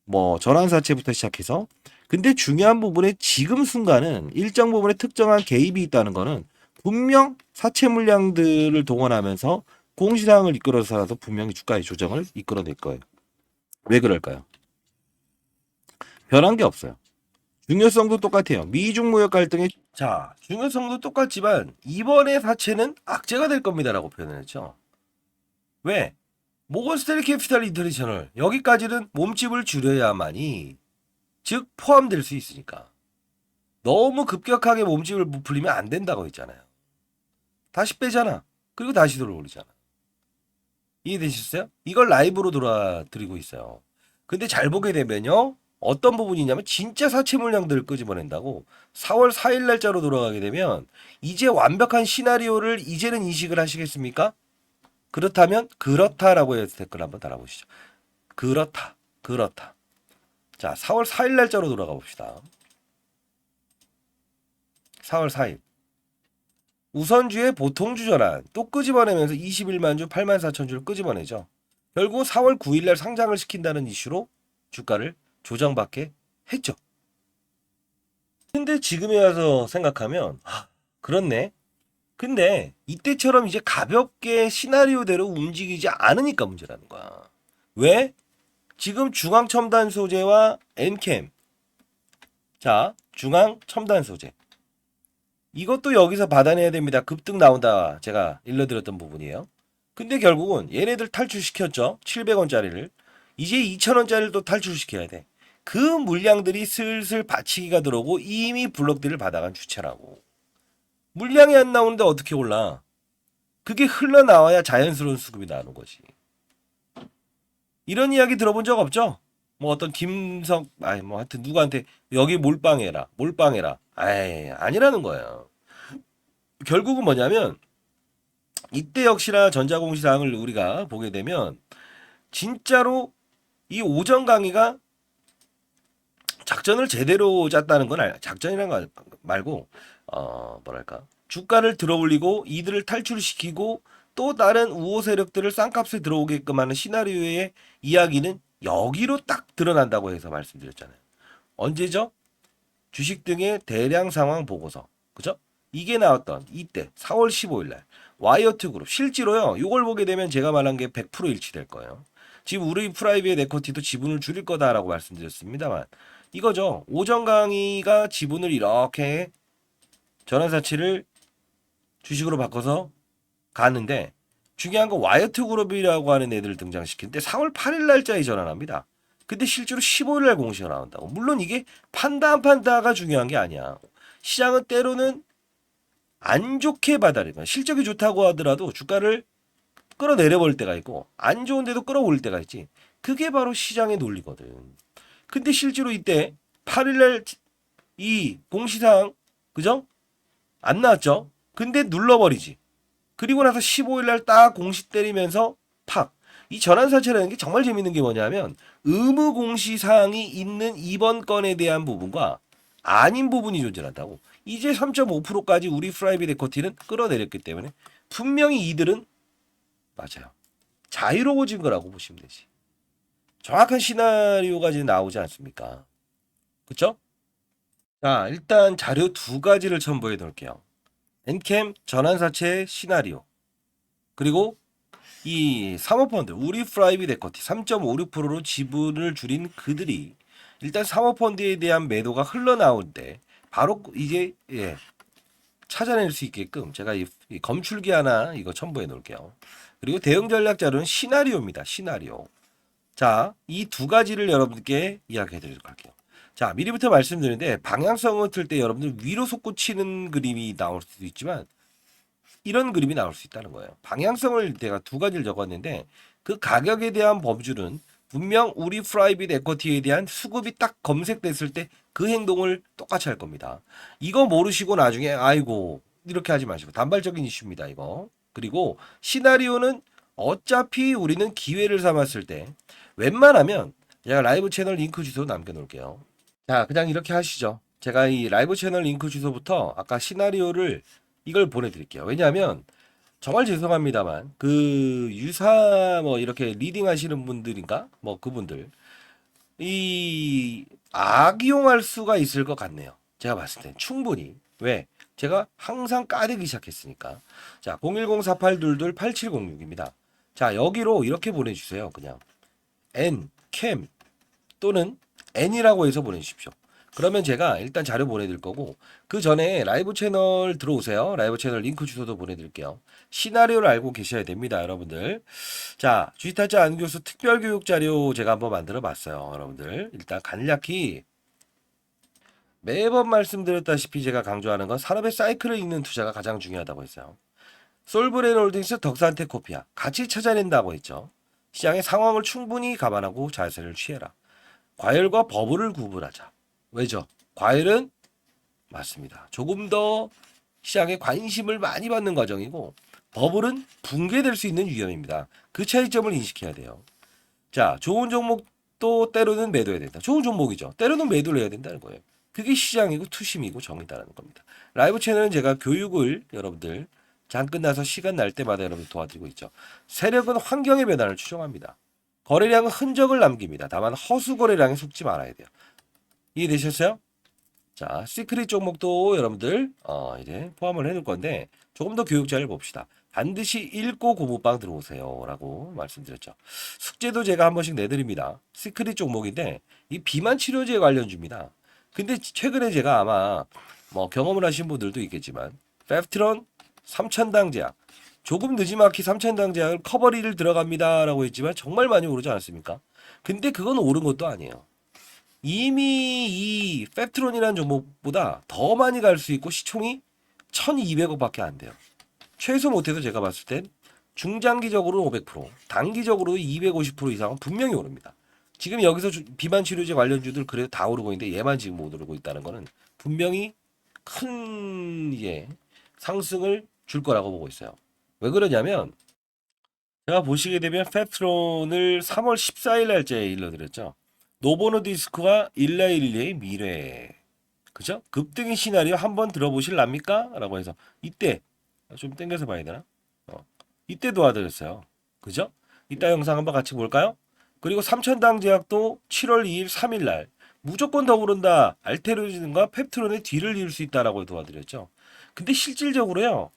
뭐 전환사채부터 시작해서 근데 중요한 부분에 지금 순간은 일정 부분에 특정한 개입이 있다는 거는 분명 사채 물량들을 동원하면서 공시상을 이끌어서라도 분명히 주가의 조정을 이끌어낼 거예요. 왜 그럴까요? 변한 게 없어요. 중요성도 똑같아요. 미중 무역 갈등의 자 중요성도 똑같지만 이번의 사채는 악재가 될 겁니다라고 표현했죠. 왜? 모건스탠리 캐피탈 인터내셔널 여기까지는 몸집을 줄여야만이 즉 포함될 수 있으니까 너무 급격하게 몸집을 부풀리면 안 된다고 했잖아요. 다시 빼잖아. 그리고 다시 들어올리잖아. 이해되셨어요? 이걸 라이브로 돌아드리고 있어요. 근데 잘 보게 되면요. 어떤 부분이냐면 진짜 사채 물량들을 끄집어낸다고 4월 4일 날짜로 돌아가게 되면 이제 완벽한 시나리오를 이제는 인식을 하시겠습니까? 그렇다면 그렇다라고 해서 댓글 한번 달아보시죠. 그렇다. 자, 4월 4일 날짜로 돌아가 봅시다. 4월 4일. 우선주의 보통주 전환 또 끄집어내면서 21만 주 8만 4천 주를 끄집어내죠. 결국 4월 9일 날 상장을 시킨다는 이슈로 주가를 조정받게 했죠. 근데 지금에 와서 생각하면 그렇네. 근데 이때처럼 이제 가볍게 시나리오대로 움직이지 않으니까 문제라는 거야. 왜? 지금 중앙 첨단 소재와 엔캠. 자, 중앙 첨단 소재. 이것도 여기서 받아내야 됩니다. 급등 나온다. 제가 일러드렸던 부분이에요. 근데 결국은 얘네들 탈출시켰죠. 700원짜리를. 이제 2000원짜리를 또 탈출시켜야 돼. 그 물량들이 슬슬 받치기가 들어오고 이미 블록들을 받아간 주체라고. 물량이 안 나오는데 어떻게 올라? 그게 흘러나와야 자연스러운 수급이 나오는 거지. 이런 이야기 들어본 적 없죠? 뭐 어떤 뭐 하여튼 누구한테 여기 몰빵해라. 아니라는 거예요. 결국은 뭐냐면 이때 역시나 전자공시사항을 우리가 보게 되면 진짜로 이 오전 강의가 작전을 제대로 짰다는 건 작전이라는 거 말고 뭐랄까 주가를 들어올리고 이들을 탈출시키고 또 다른 우호 세력들을 쌍값에 들어오게끔 하는 시나리오의 이야기는 여기로 딱 드러난다고 해서 말씀드렸잖아요. 언제죠? 주식 등의 대량 상황 보고서. 그죠? 이게 나왔던 이때 4월 15일 날 와이어트 그룹 실제로요. 이걸 보게 되면 제가 말한 게 100% 일치될 거예요. 지금 우리 프라이빗 에쿼티도 지분을 줄일 거다라고 말씀드렸습니다만 이거죠. 오전 강의가 지분을 이렇게 전환사치를 주식으로 바꿔서 가는데 중요한 건 와이어트 그룹이라고 하는 애들을 등장시키는데 4월 8일 날짜에 전환합니다. 근데 실제로 15일 날 공시가 나온다고. 물론 이게 판다 안 판다가 중요한 게 아니야. 시장은 때로는 안 좋게 받아들이면 실적이 좋다고 하더라도 주가를 끌어내려 볼 때가 있고 안 좋은데도 끌어올릴 때가 있지. 그게 바로 시장의 논리거든. 근데 실제로 이때 8일 날 이 공시사항 그죠? 안 나왔죠? 근데 눌러버리지. 그리고 나서 15일 날 딱 공시 때리면서 팍. 이 전환사채라는 게 정말 재밌는 게 뭐냐면 의무 공시 사항이 있는 이번 건에 대한 부분과 아닌 부분이 존재한다고. 이제 3.5%까지 우리 프라이빗 에쿼티는 끌어내렸기 때문에 분명히 이들은 맞아요. 자유로워진 거라고 보시면 되지. 정확한 시나리오가 이제 나오지 않습니까? 그쵸? 자, 일단 자료 두 가지를 첨부해 놓을게요. 엔캠 전환사채 시나리오. 그리고 이 사모펀드 우리 프라이빗 에쿼티 3.56%로 지분을 줄인 그들이 일단 사모펀드에 대한 매도가 흘러나올 때 바로 이제 찾아낼 수 있게끔 제가 이 검출기 하나 이거 첨부해 놓을게요. 그리고 대응 전략 자료는 시나리오입니다. 시나리오. 자, 이 두 가지를 여러분께 이야기해 드리도록 할게요. 자, 미리부터 말씀드리는데 방향성을 틀 때 여러분들 위로 솟구치는 그림이 나올 수도 있지만 이런 그림이 나올 수 있다는 거예요. 방향성을 내가 두 가지를 적었는데 그 가격에 대한 범주는 분명 우리 프라이빗 에쿼티에 대한 수급이 딱 검색됐을 때 그 행동을 똑같이 할 겁니다. 이거 모르시고 나중에 아이고 이렇게 하지 마시고 단발적인 이슈입니다. 이거. 그리고 시나리오는 어차피 우리는 기회를 삼았을 때 웬만하면 제가 라이브 채널 링크 주소 남겨놓을게요. 자, 그냥 이렇게 하시죠. 제가 이 라이브 채널 링크 주소부터 아까 시나리오를 이걸 보내드릴게요. 왜냐하면 정말 죄송합니다만 그 유사 뭐 이렇게 리딩 하시는 분들인가 뭐 그분들 이 악용할 수가 있을 것 같네요. 제가 봤을 땐 충분히. 왜? 제가 항상 까대기 시작했으니까. 자, 010-4822-8706입니다. 자, 여기로 이렇게 보내주세요. 그냥 N, 캠 또는 N이라고 해서 보내주십시오. 그러면 제가 일단 자료 보내드릴 거고 그 전에 라이브 채널 들어오세요. 라이브 채널 링크 주소도 보내드릴게요. 시나리오를 알고 계셔야 됩니다, 여러분들. 자, 주식타짜 안교수 특별교육 자료 제가 한번 만들어 봤어요, 여러분들. 일단 간략히 매번 말씀드렸다시피 제가 강조하는 건 산업의 사이클을 읽는 투자가 가장 중요하다고 했어요. 솔브레인홀딩스, 덕산테코피아 같이 찾아낸다고 했죠. 시장의 상황을 충분히 감안하고 자세를 취해라. 과열과 버블을 구분하자. 왜죠? 과열은 맞습니다. 조금 더 시장에 관심을 많이 받는 과정이고 버블은 붕괴될 수 있는 위험입니다. 그 차이점을 인식해야 돼요. 자, 좋은 종목도 때로는 매도해야 된다. 좋은 종목이죠. 때로는 매도를 해야 된다는 거예요. 그게 시장이고 투심이고 정의다라는 겁니다. 라이브 채널은 제가 교육을 여러분들 장 끝나서 시간 날 때마다 여러분 도와드리고 있죠. 세력은 환경의 변화를 추정합니다. 거래량은 흔적을 남깁니다. 다만 허수 거래량에 속지 말아야 돼요. 이해되셨어요? 자, 시크릿 종목도 여러분들 이제 포함을 해놓을 건데 조금 더 교육자를 봅시다. 반드시 읽고 고무방 들어오세요 라고 말씀드렸죠. 숙제도 제가 한 번씩 내드립니다. 시크릿 종목인데 이 비만 치료제 관련주입니다. 근데 최근에 제가 아마 뭐 경험을 하신 분들도 있겠지만 펩트론 3000당 제약 조금 늦지막히 3000당 제약을 커버리를 들어갑니다 라고 했지만 정말 많이 오르지 않았습니까? 근데 그건 오른 것도 아니에요. 이미 이 펩트론이라는 종목보다 더 많이 갈 수 있고 시총이 1200억밖에 안 돼요. 최소 못해도 제가 봤을 땐 중장기적으로 500%, 단기적으로 250% 이상은 분명히 오릅니다. 지금 여기서 비만 치료제 관련주들 그래도 다 오르고 있는데 얘만 지금 못 오르고 있다는 거는 분명히 큰 상승을 줄 거라고 보고 있어요. 왜 그러냐면 제가 보시게 되면 펩트론을 3월 14일 날짜에 일러드렸죠. 노보노디스크와 일라일리의 미래. 그죠? 급등의 시나리오 한번 들어보실랍니까? 라고 해서 이때 좀 땡겨서 봐야 되나? 이때 도와드렸어요. 그죠? 이따 영상 한번 같이 볼까요? 그리고 삼천당 제약도 7월 2일 3일 날 무조건 더 오른다. 알테로진과 펩트론의 뒤를 이을 수 있다라고 도와드렸죠. 근데 실질적으로요.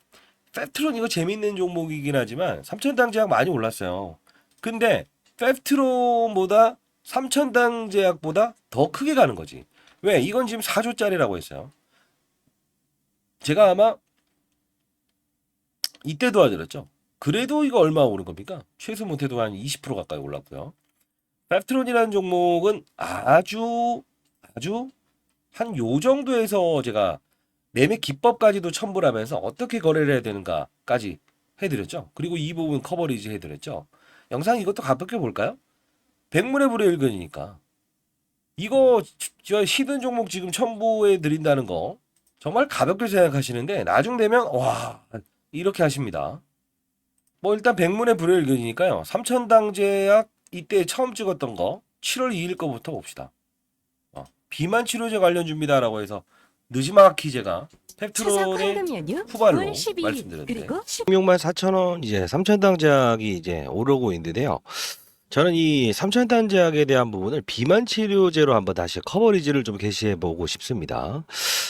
펩트론 이거 재밌는 종목이긴 하지만 삼천당 제약 많이 올랐어요. 근데 펩트론보다 삼천당 제약보다 더 크게 가는 거지. 왜? 이건 지금 4조짜리라고 했어요. 제가 아마 이때 도와드렸죠. 그래도 이거 얼마 오른 겁니까? 최소 못해도 한 20% 가까이 올랐고요. 펩트론이라는 종목은 아주 한 요 정도에서 제가 매매 기법까지도 첨부를 하면서 어떻게 거래를 해야 되는가까지 해드렸죠. 그리고 이 부분 커버리지 해드렸죠. 영상 이것도 가볍게 볼까요? 백문의 불여일견이니까. 이거 저 히든 종목 지금 첨부해 드린다는 거 정말 가볍게 생각하시는데 나중 되면 와 이렇게 하십니다. 뭐 일단 백문의 불여일견이니까요. 삼천당제약 이때 처음 찍었던 거 7월 2일 거부터 봅시다. 비만 치료제 관련주입니다라고 해서 느지막히 제가 펩트론의 후발로 말씀드렸는데 16만 4천 원 이제 삼천당제약이 이제 오르고 있는데요. 저는 이 삼천당제약에 대한 부분을 비만 치료제로 한번 다시 커버리지를 좀 게시해 보고 싶습니다.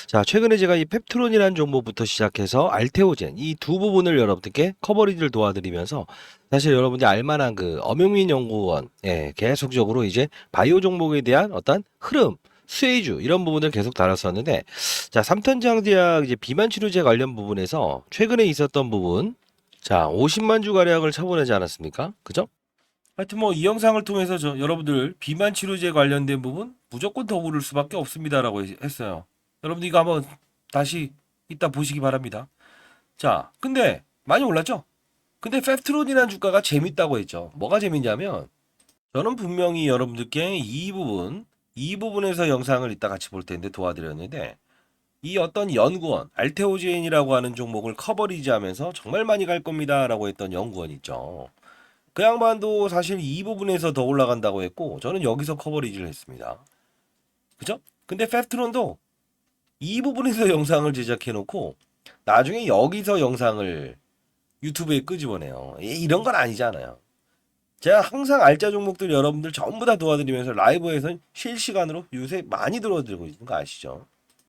자, 최근에 제가 이 펩트론이라는 종목부터 시작해서 알테오젠 이 두 부분을 여러분들께 커버리지를 도와드리면서 사실 여러분들이 알만한 그 엄영민 연구원 계속적으로 이제 바이오 종목에 대한 어떤 흐름 수혜주 이런 부분을 계속 다뤘었는데 자 삼천장제약 이제 비만 치료제 관련 부분에서 최근에 있었던 부분 자 50만 주 가량을 처분하지 않았습니까? 그죠? 하여튼 뭐 이 영상을 통해서 여러분들 비만 치료제 관련된 부분 무조건 더 오를 수밖에 없습니다라고 했어요. 여러분들 이거 한번 다시 이따 보시기 바랍니다. 자 근데 많이 올랐죠? 근데 펩트론이라는 주가가 재밌다고 했죠. 뭐가 재밌냐면 저는 분명히 여러분들께 이 부분에서 영상을 이따 같이 볼 텐데 도와드렸는데 이 어떤 연구원 알테오젠이라고 하는 종목을 커버리지 하면서 정말 많이 갈 겁니다 라고 했던 연구원 있죠. 그 양반도 사실 이 부분에서 더 올라간다고 했고 저는 여기서 커버리지를 했습니다. 그죠? 근데 펩트론도 이 부분에서 영상을 제작해 놓고 나중에 여기서 영상을 유튜브에 끄집어내요. 이런 건 아니잖아요. 제가 항상 알짜 종목들 여러분들 전부 다 도와드리면서 라이브에서 실시간으로 요새 많이 들어드리고 있는 거 아시죠?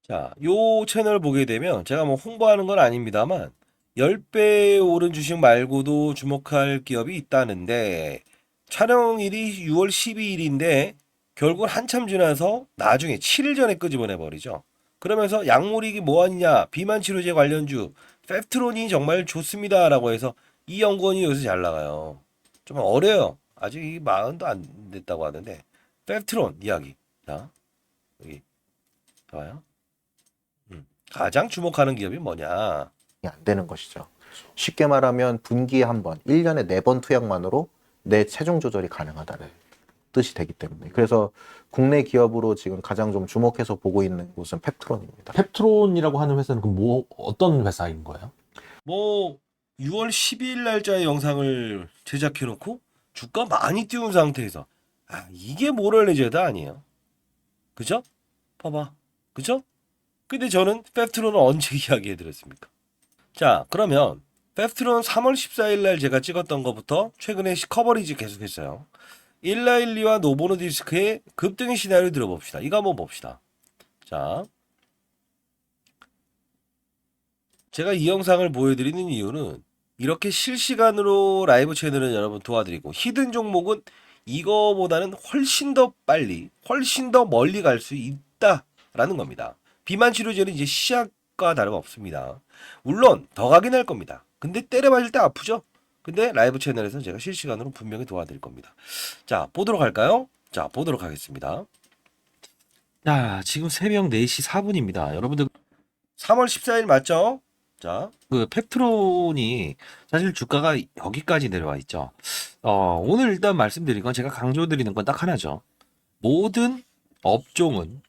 자, 요 채널 보게 되면 제가 뭐 홍보하는 건 아닙니다만 10배 오른 주식 말고도 주목할 기업이 있다는데 촬영일이 6월 12일인데 결국 한참 지나서 나중에 7일 전에 끄집어내 버리죠. 그러면서 약물이기 뭐하냐 비만 치료제 관련주 펩트론이 정말 좋습니다라고 해서 이 연구원이 요새 잘 나가요. 좀 어려요. 아직 마흔도 안 됐다고 하는데 펩트론 이야기. 자 여기 봐요. 가장 주목하는 기업이 뭐냐? 안 되는 것이죠. 쉽게 말하면 분기에 한 번, 1년에 4번 투약만으로 내 체중 조절이 가능하다는 뜻이 되기 때문에 그래서 국내 기업으로 지금 가장 좀 주목해서 보고 있는 곳은 펩트론입니다. 펩트론이라고 하는 회사는 그럼 뭐 어떤 회사인 거예요? 뭐 6월 12일 날짜의 영상을 제작해 놓고 주가 많이 띄운 상태에서 이게 모럴레저다 아니에요. 그죠? 봐봐. 그죠? 근데 저는 펩트론은 언제 이야기해 드렸습니까? 자 그러면 펩트론 3월 14일 날 제가 찍었던 것부터 최근에 커버리지 계속했어요. 일라일리와 노보노디스크의 급등의 시나리오 들어봅시다. 이거 한번 봅시다. 자 제가 이 영상을 보여드리는 이유는 이렇게 실시간으로 라이브 채널은 여러분 도와드리고 히든 종목은 이거보다는 훨씬 더 빨리 훨씬 더 멀리 갈 수 있다라는 겁니다. 비만 치료제는 이제 시약과 다름없습니다. 물론 더 가긴 할 겁니다. 근데 때려 맞을 때 아프죠? 근데 라이브 채널에서 제가 실시간으로 분명히 도와드릴 겁니다. 자 보도록 할까요? 자 보도록 하겠습니다. 자 지금 새벽 4시 4분입니다. 여러분들 3월 14일 맞죠? 자, 그 펩트론이 사실 주가가 여기까지 내려와 있죠. 오늘 일단 말씀드린 건 제가 강조드리는 건 딱 하나죠. 모든 업종은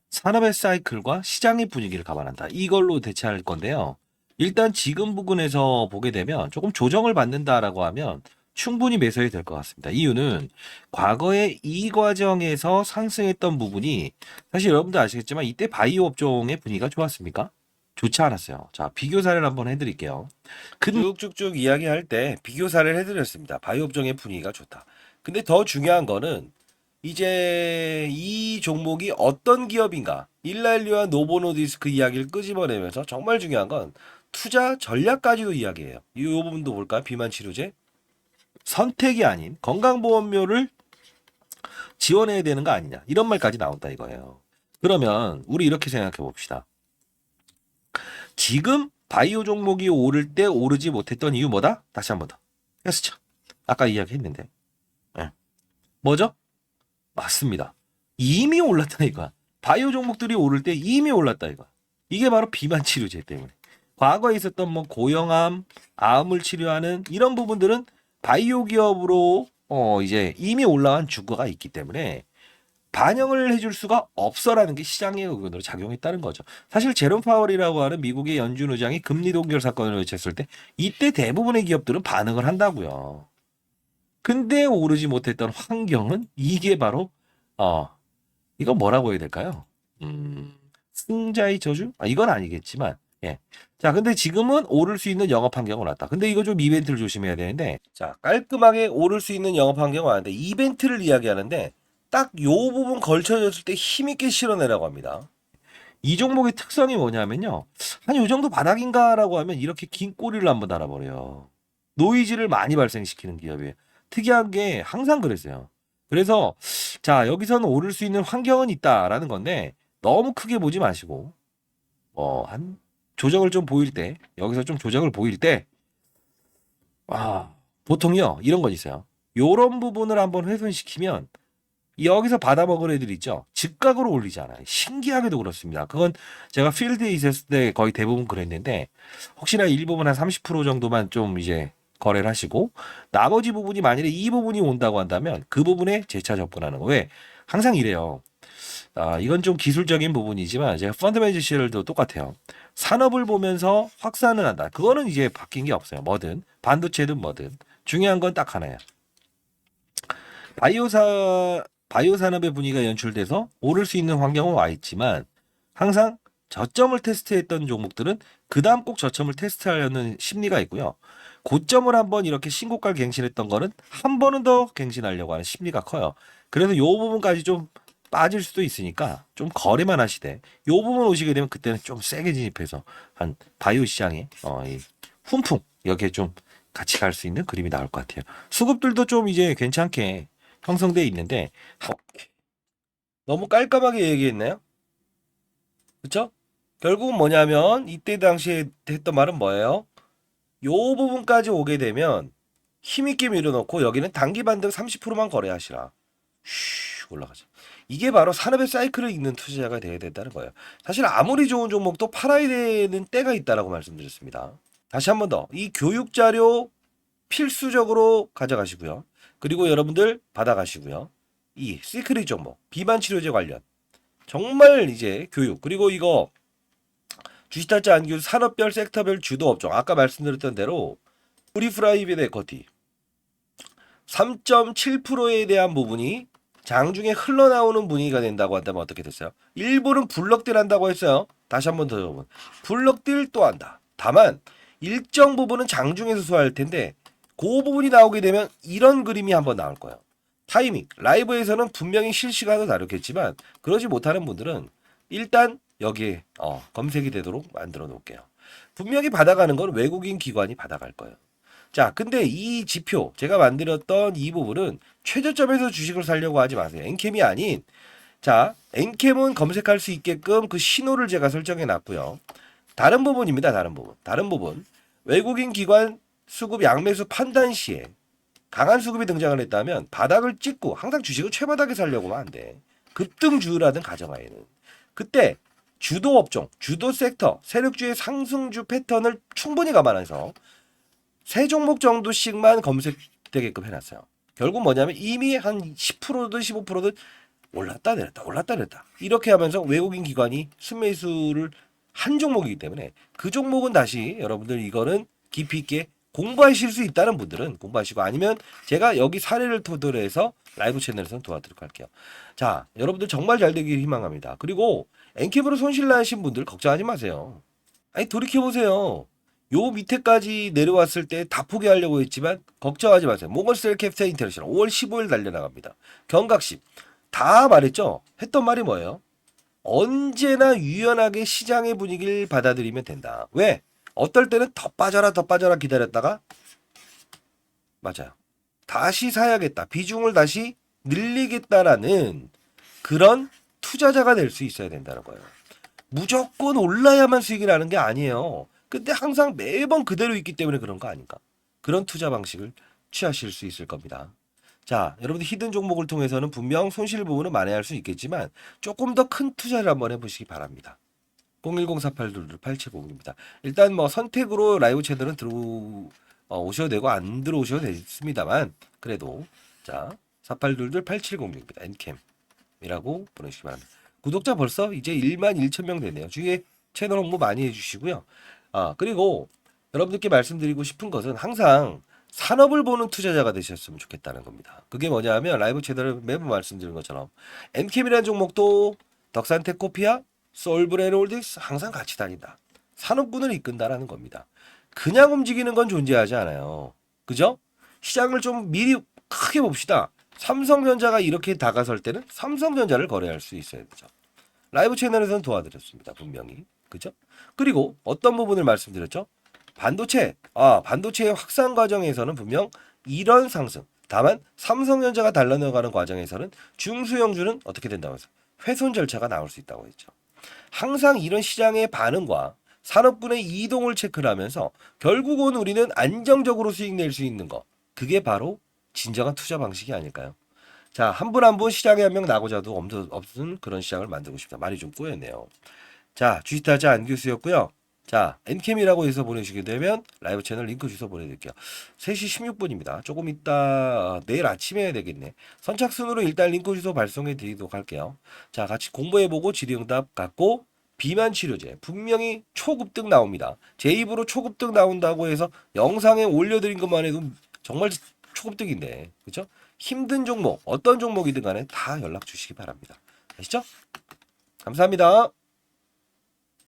산업의 사이클과 시장의 분위기를 감안한다. 이걸로 대체할 건데요. 일단 지금 부분에서 보게 되면 조금 조정을 받는다라고 하면 충분히 매수해야 될 것 같습니다. 이유는 과거에 이 과정에서 상승했던 부분이 사실 여러분들 아시겠지만 이때 바이오 업종의 분위기가 좋았습니까? 좋지 않았어요. 자, 비교 사례를 한번 해드릴게요. 쭉쭉쭉 이야기할 때 비교 사례를 해드렸습니다. 바이오 업종의 분위기가 좋다. 근데 더 중요한 거는 이제 이 종목이 어떤 기업인가, 일라일리와 노보노디스크 이야기를 끄집어내면서 정말 중요한 건 투자 전략까지도 이야기해요. 이 부분도 볼까요? 비만 치료제 선택이 아닌 건강보험료를 지원해야 되는 거 아니냐, 이런 말까지 나온다 이거예요. 그러면 우리 이렇게 생각해 봅시다. 지금 바이오 종목이 오를 때 오르지 못했던 이유 뭐다? 다시 한 번 더. 헬스차. 아까 이야기했는데. 네. 뭐죠? 맞습니다. 이미 올랐다 이거야. 바이오 종목들이 오를 때 이미 올랐다 이거야. 이게 바로 비만 치료제 때문에. 과거에 있었던 뭐 고형암, 암을 치료하는 이런 부분들은 바이오 기업으로 이제 이미 올라간 주가가 있기 때문에 반영을 해줄 수가 없어라는 게 시장의 의견으로 작용했다는 거죠. 사실 제롬 파월이라고 하는 미국의 연준 의장이 금리 동결 사건을 외쳤을 때 이때 대부분의 기업들은 반응을 한다고요. 근데 오르지 못했던 환경은 이게 바로 이거 뭐라고 해야 될까요? 승자의 저주? 이건 아니겠지만 예. 자, 근데 지금은 오를 수 있는 영업 환경은 왔다. 근데 이거 좀 이벤트를 조심해야 되는데, 자, 깔끔하게 오를 수 있는 영업 환경은 왔는데 이벤트를 이야기하는데 딱 요 부분 걸쳐졌을 때 힘있게 실어내라고 합니다. 이 종목의 특성이 뭐냐면요. 한 요 정도 바닥인가라고 하면 이렇게 긴 꼬리를 한번 달아버려요. 노이즈를 많이 발생시키는 기업이에요. 특이한 게 항상 그랬어요. 그래서 자, 여기서는 오를 수 있는 환경은 있다라는 건데 너무 크게 보지 마시고 한 조정을 좀 보일 때, 여기서 좀 조정을 보일 때 보통요 이런 건 있어요. 요런 부분을 한번 훼손시키면 여기서 받아먹은 애들 있죠. 즉각으로 올리잖아요. 신기하게도 그렇습니다. 그건 제가 필드에 있었을 때 거의 대부분 그랬는데 혹시나 일부분 한 30% 정도만 좀 이제 거래를 하시고 나머지 부분이 만일에 이 부분이 온다고 한다면 그 부분에 재차 접근하는 거. 왜? 항상 이래요. 이건 좀 기술적인 부분이지만 제가 펀더멘tal 시절도 똑같아요. 산업을 보면서 확산을 한다. 그거는 이제 바뀐 게 없어요. 뭐든 반도체든 뭐든 중요한 건 딱 하나야. 바이오 산업의 분위기가 연출돼서 오를 수 있는 환경은 와 있지만 항상 저점을 테스트했던 종목들은 그 다음 꼭 저점을 테스트하려는 심리가 있고요. 고점을 한번 이렇게 신고가를 갱신했던 거는 한 번은 더 갱신하려고 하는 심리가 커요. 그래서 요 부분까지 좀 빠질 수도 있으니까 좀 거래만 하시되 요 부분 오시게 되면 그때는 좀 세게 진입해서 한 바이오 시장에 이 훈풍 여기에 좀 같이 갈 수 있는 그림이 나올 것 같아요. 수급들도 좀 이제 괜찮게 형성돼 있는데 너무 깔끔하게 얘기했나요? 그렇죠? 결국은 뭐냐면 이때 당시에 했던 말은 뭐예요? 요 부분까지 오게 되면 힘있게 밀어넣고 여기는 단기 반등 30%만 거래하시라. 쉬 올라가죠. 이게 바로 산업의 사이클을 읽는 투자자가 되어야 된다는 거예요. 사실 아무리 좋은 종목도 팔아야 되는 때가 있다라고 말씀드렸습니다. 다시 한 번 더 이 교육 자료 필수적으로 가져가시고요. 그리고 여러분들 받아가시고요. 이 시크릿 종목 비만 치료제 관련 정말 이제 교육, 그리고 이거 주식달자 안규 산업별 섹터별 주도 업종 아까 말씀드렸던 대로 프리프라이빗 에쿼티 3.7%에 대한 부분이 장중에 흘러나오는 분위기가 된다고 한다면 어떻게 됐어요? 일부는 블럭딜 한다고 했어요. 다시 한 번 더 여러분. 블럭딜 또 한다. 다만 일정 부분은 장중에서 소화할 텐데 그 부분이 나오게 되면 이런 그림이 한번 나올 거예요. 타이밍, 라이브에서는 분명히 실시간으로 다루겠지만 그러지 못하는 분들은 일단 여기에 검색이 되도록 만들어 놓을게요. 분명히 받아가는 건 외국인 기관이 받아갈 거예요. 자, 근데 이 지표 제가 만들었던 이 부분은 최저점에서 주식을 살려고 하지 마세요. 엔캠이 아닌, 자, 엔캠은 검색할 수 있게끔 그 신호를 제가 설정해 놨고요. 다른 부분입니다. 다른 부분 외국인 기관 수급 양매수 판단 시에 강한 수급이 등장을 했다면 바닥을 찍고 항상 주식을 최바닥에 살려고 하면 안 돼. 급등주라든 가정하에는 그때 주도 업종, 주도 섹터, 세력주의 상승주 패턴을 충분히 감안해서 세 종목 정도씩만 검색되게끔 해놨어요. 결국 뭐냐면 이미 한 10%든 15%든 올랐다 내렸다 이렇게 하면서 외국인 기관이 순매수를 한 종목이기 때문에 그 종목은 다시 여러분들 이거는 깊이 있게 공부하실 수 있다는 분들은 공부하시고, 아니면 제가 여기 사례를 토대로 해서 라이브 채널에서는 도와드리도록 할게요. 자, 여러분들 정말 잘 되길 희망합니다. 그리고 엔캡으로 손실 나신 분들 걱정하지 마세요. 아니 돌이켜보세요. 요 밑에까지 내려왔을 때 다 포기하려고 했지만 걱정하지 마세요. 모건스탠리 캐피탈 인터내셔널 5월 15일 달려나갑니다. 경각심 다 말했죠. 했던 말이 뭐예요? 언제나 유연하게 시장의 분위기를 받아들이면 된다. 왜? 어떨 때는 더 빠져라 기다렸다가 맞아요. 다시 사야겠다. 비중을 다시 늘리겠다라는 그런 투자자가 될 수 있어야 된다는 거예요. 무조건 올라야만 수익이 나는 게 아니에요. 근데 항상 매번 그대로 있기 때문에 그런 거 아닌가? 그런 투자 방식을 취하실 수 있을 겁니다. 자, 여러분들 히든 종목을 통해서는 분명 손실 부분은 만회할 수 있겠지만 조금 더 큰 투자를 한번 해보시기 바랍니다. 01048228790입니다. 일단 뭐 선택으로 라이브 채널은 오셔도 되고 안 들어오셔도 되겠습니다만 그래도 자 48228706입니다. 엔캠이라고 보내주시기 바랍니다. 구독자 벌써 이제 11,000명 되네요. 주위에 채널 홍보 많이 해주시고요. 그리고 여러분들께 말씀드리고 싶은 것은 항상 산업을 보는 투자자가 되셨으면 좋겠다는 겁니다. 그게 뭐냐면 라이브 채널을 매번 말씀드린 것처럼 엔캠이라는 종목도 덕산테코피아, 솔브레놀딕스 항상 같이 다닌다. 산업군을 이끈다라는 겁니다. 그냥 움직이는 건 존재하지 않아요. 그죠? 시장을 좀 미리 크게 봅시다. 삼성전자가 이렇게 다가설 때는 삼성전자를 거래할 수 있어야 되죠. 라이브 채널에서는 도와드렸습니다. 분명히. 그죠? 그리고 어떤 부분을 말씀드렸죠? 반도체의 확산 과정에서는 분명 이런 상승. 다만 삼성전자가 달라나가는 과정에서는 중소형주는 어떻게 된다고 해서 훼손 절차가 나올 수 있다고 했죠. 항상 이런 시장의 반응과 산업군의 이동을 체크를 하면서 결국은 우리는 안정적으로 수익 낼 수 있는 거. 그게 바로 진정한 투자 방식이 아닐까요? 자, 한 분 한 분 시장에 한 명 나고자도 없는 그런 시장을 만들고 싶다. 말이 좀 꼬였네요. 자, 주식타자 안규수였고요. 자, 엔캠이라고 해서 보내주시게 되면 라이브 채널 링크 주소 보내드릴게요. 3시 16분입니다. 조금 이따 내일 아침에 해야 되겠네. 선착순으로 일단 링크 주소 발송해 드리도록 할게요. 자, 같이 공부해보고 질의응답 갖고 비만 치료제 분명히 초급등 나옵니다. 제 입으로 초급등 나온다고 해서 영상에 올려드린 것만 해도 정말 초급등인데 그렇죠? 힘든 종목 어떤 종목이든 간에 다 연락 주시기 바랍니다. 아시죠? 감사합니다.